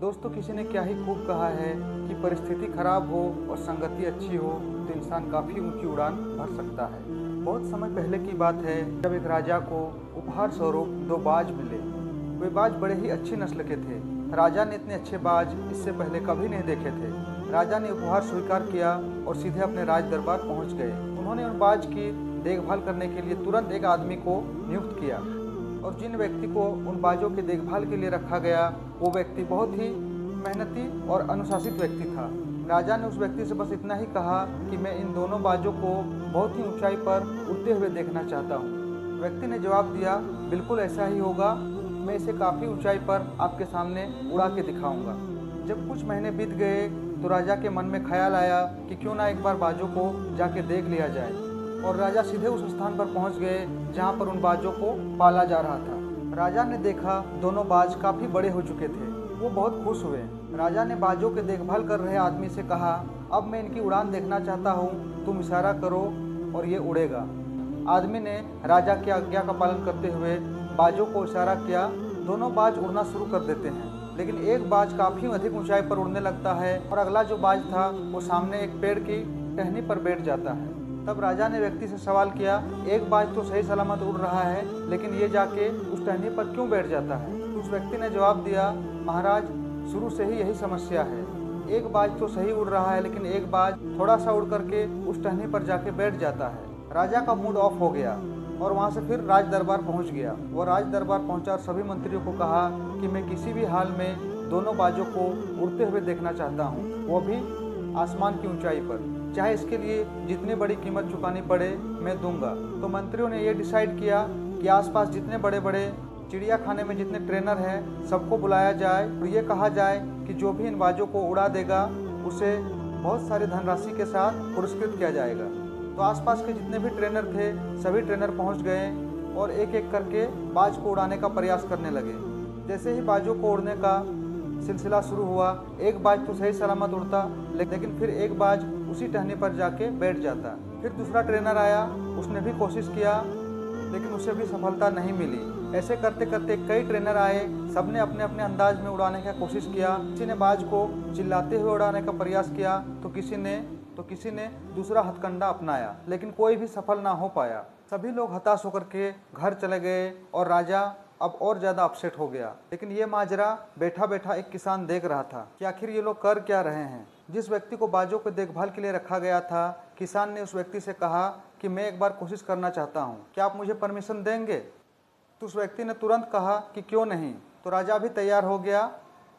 दोस्तों किसी ने क्या ही खूब कहा है कि परिस्थिति खराब हो और संगति अच्छी हो तो इंसान काफ़ी ऊंची उड़ान भर सकता है। बहुत समय पहले की बात है जब एक राजा को उपहार स्वरूप दो बाज मिले। वे बाज बड़े ही अच्छी नस्ल के थे। राजा ने इतने अच्छे बाज इससे पहले कभी नहीं देखे थे। राजा ने उपहार स्वीकार किया और सीधे अपने राज दरबार पहुंच गए। उन्होंने उन बाज की देखभाल करने के लिए तुरंत एक आदमी को नियुक्त किया और जिन व्यक्ति को उन बाजों की देखभाल के लिए रखा गया वो व्यक्ति बहुत ही मेहनती और अनुशासित व्यक्ति था। राजा ने उस व्यक्ति से बस इतना ही कहा कि मैं इन दोनों बाजों को बहुत ही ऊंचाई पर उड़ते हुए देखना चाहता हूँ। व्यक्ति ने जवाब दिया, बिल्कुल ऐसा ही होगा, मैं इसे काफ़ी ऊंचाई पर आपके सामने उड़ा के दिखाऊंगा। जब कुछ महीने बीत गए तो राजा के मन में ख्याल आया कि क्यों ना एक बार बाजों को जाके देख लिया जाए और राजा सीधे उस स्थान पर पहुंच गए जहां पर उन बाजों को पाला जा रहा था। राजा ने देखा दोनों बाज काफ़ी बड़े हो चुके थे। वो बहुत खुश हुए। राजा ने बाजों की देखभाल कर रहे आदमी से कहा, अब मैं इनकी उड़ान देखना चाहता हूँ, तुम इशारा करो और ये उड़ेगा। आदमी ने राजा की आज्ञा का पालन करते हुए बाजों को इशारा किया। दोनों बाज उड़ना शुरू कर देते हैं, लेकिन एक बाज काफ़ी अधिक ऊंचाई पर उड़ने लगता है और अगला जो बाज था वो सामने एक पेड़ की टहनी पर बैठ जाता है। तब राजा ने व्यक्ति से सवाल किया, एक बाज तो सही सलामत उड़ रहा है लेकिन ये जाके उस टहनी पर क्यों बैठ जाता है? उस व्यक्ति ने जवाब दिया, महाराज शुरू से ही यही समस्या है। एक बाज तो सही उड़ रहा है लेकिन एक बाज थोड़ा सा उड़ करके उस टहनी पर जाके बैठ जाता है। राजा का मूड ऑफ हो गया और वहाँ से फिर राज दरबार पहुँच गया। वो राज दरबार पहुँचा और सभी मंत्रियों को कहा कि मैं किसी भी हाल में दोनों बाजों को उड़ते हुए देखना चाहता हूँ, वो भी आसमान की ऊंचाई पर, चाहे इसके लिए जितनी बड़ी कीमत चुकानी पड़े मैं दूंगा। तो मंत्रियों ने ये डिसाइड किया कि आसपास जितने बड़े बड़े चिड़ियाखाने में जितने ट्रेनर हैं सबको बुलाया जाए और ये कहा जाए कि जो भी इन बाजों को उड़ा देगा उसे बहुत सारी धनराशि के साथ पुरस्कृत किया जाएगा। तो आसपास के जितने भी ट्रेनर थे सभी ट्रेनर पहुंच गए और एक एक करके बाज को उड़ाने का प्रयास करने लगे। जैसे ही बाजों को उड़ने का सिलसिला शुरू हुआ, एक बाज तो सही सलामत उड़ता लेकिन फिर एक बाज उसी टहनी पर जाके बैठ जाता। फिर दूसरा ट्रेनर आया, उसने भी कोशिश किया लेकिन उसे भी सफलता नहीं मिली। ऐसे करते करते कई ट्रेनर आए, सबने अपने अपने अंदाज में उड़ाने का कोशिश किया। किसी ने बाज को चिल्लाते हुए उड़ाने का प्रयास किया तो किसी ने दूसरा हथकंडा अपनाया, लेकिन कोई भी सफल ना हो पाया। सभी लोग हताश होकर के घर चले गए और राजा अब और ज़्यादा अपसेट हो गया। लेकिन ये माजरा बैठा बैठा एक किसान देख रहा था कि आखिर ये लोग कर क्या रहे हैं। जिस व्यक्ति को बाजों को देखभाल के लिए रखा गया था, किसान ने उस व्यक्ति से कहा कि मैं एक बार कोशिश करना चाहता हूँ, क्या आप मुझे परमिशन देंगे? तो उस व्यक्ति ने तुरंत कहा कि क्यों नहीं। तो राजा भी तैयार हो गया,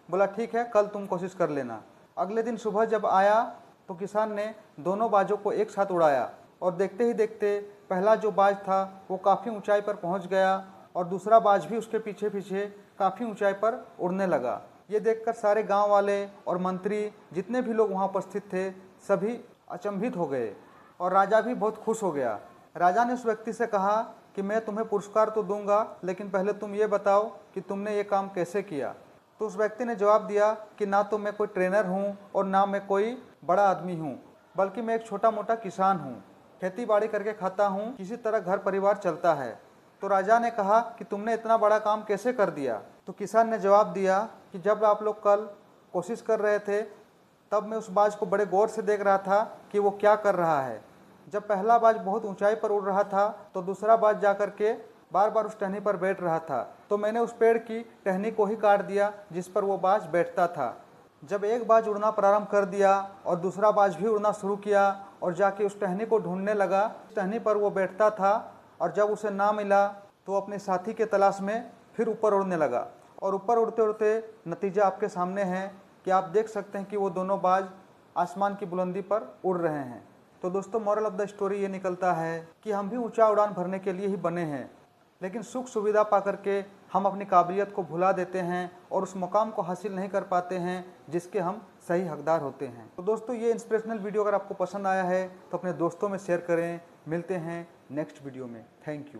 बोला ठीक है, कल तुम कोशिश कर लेना। अगले दिन सुबह जब आया तो किसान ने दोनों बाजों को एक साथ उड़ाया और देखते ही देखते पहला जो बाज था वो काफ़ी ऊंचाई पर पहुंच गया और दूसरा बाज भी उसके पीछे पीछे काफ़ी ऊंचाई पर उड़ने लगा। ये देखकर सारे गांव वाले और मंत्री जितने भी लोग वहां उपस्थित थे सभी अचंभित हो गए और राजा भी बहुत खुश हो गया। राजा ने उस व्यक्ति से कहा कि मैं तुम्हें पुरस्कार तो दूंगा लेकिन पहले तुम ये बताओ कि तुमने ये काम कैसे किया। तो उस व्यक्ति ने जवाब दिया कि ना तो मैं कोई ट्रेनर हूँ और ना मैं कोई बड़ा आदमी हूँ, बल्कि मैं एक छोटा मोटा किसान हूँ, खेती बाड़ी करके खाता हूँ, किसी तरह घर परिवार चलता है। तो राजा ने कहा कि तुमने इतना बड़ा काम कैसे कर दिया? तो किसान ने जवाब दिया कि जब आप लोग कल कोशिश कर रहे थे तब मैं उस बाज को बड़े गौर से देख रहा था कि वो क्या कर रहा है। जब पहला बाज बहुत ऊंचाई पर उड़ रहा था तो दूसरा बाज जाकर के बार बार उस टहनी पर बैठ रहा था, तो मैंने उस पेड़ की टहनी को ही काट दिया जिस पर वो बाज बैठता था। जब एक बाज उड़ना प्रारंभ कर दिया और दूसरा बाज भी उड़ना शुरू किया और जाके उस टहनी को ढूंढने लगा, टहनी पर वो बैठता था और जब उसे ना मिला तो अपने साथी के तलाश में फिर ऊपर उड़ने लगा और ऊपर उड़ते उड़ते नतीजा आपके सामने है कि आप देख सकते हैं कि वो दोनों बाज आसमान की बुलंदी पर उड़ रहे हैं। तो दोस्तों मॉरल ऑफ द स्टोरी ये निकलता है कि हम भी ऊंचा उड़ान भरने के लिए ही बने हैं, लेकिन सुख सुविधा पा करके हम अपनी काबिलियत को भुला देते हैं और उस मुकाम को हासिल नहीं कर पाते हैं जिसके हम सही हकदार होते हैं। तो दोस्तों ये इंस्पिरेशनल वीडियो अगर आपको पसंद आया है तो अपने दोस्तों में शेयर करें। मिलते हैं नेक्स्ट वीडियो में। Thank you.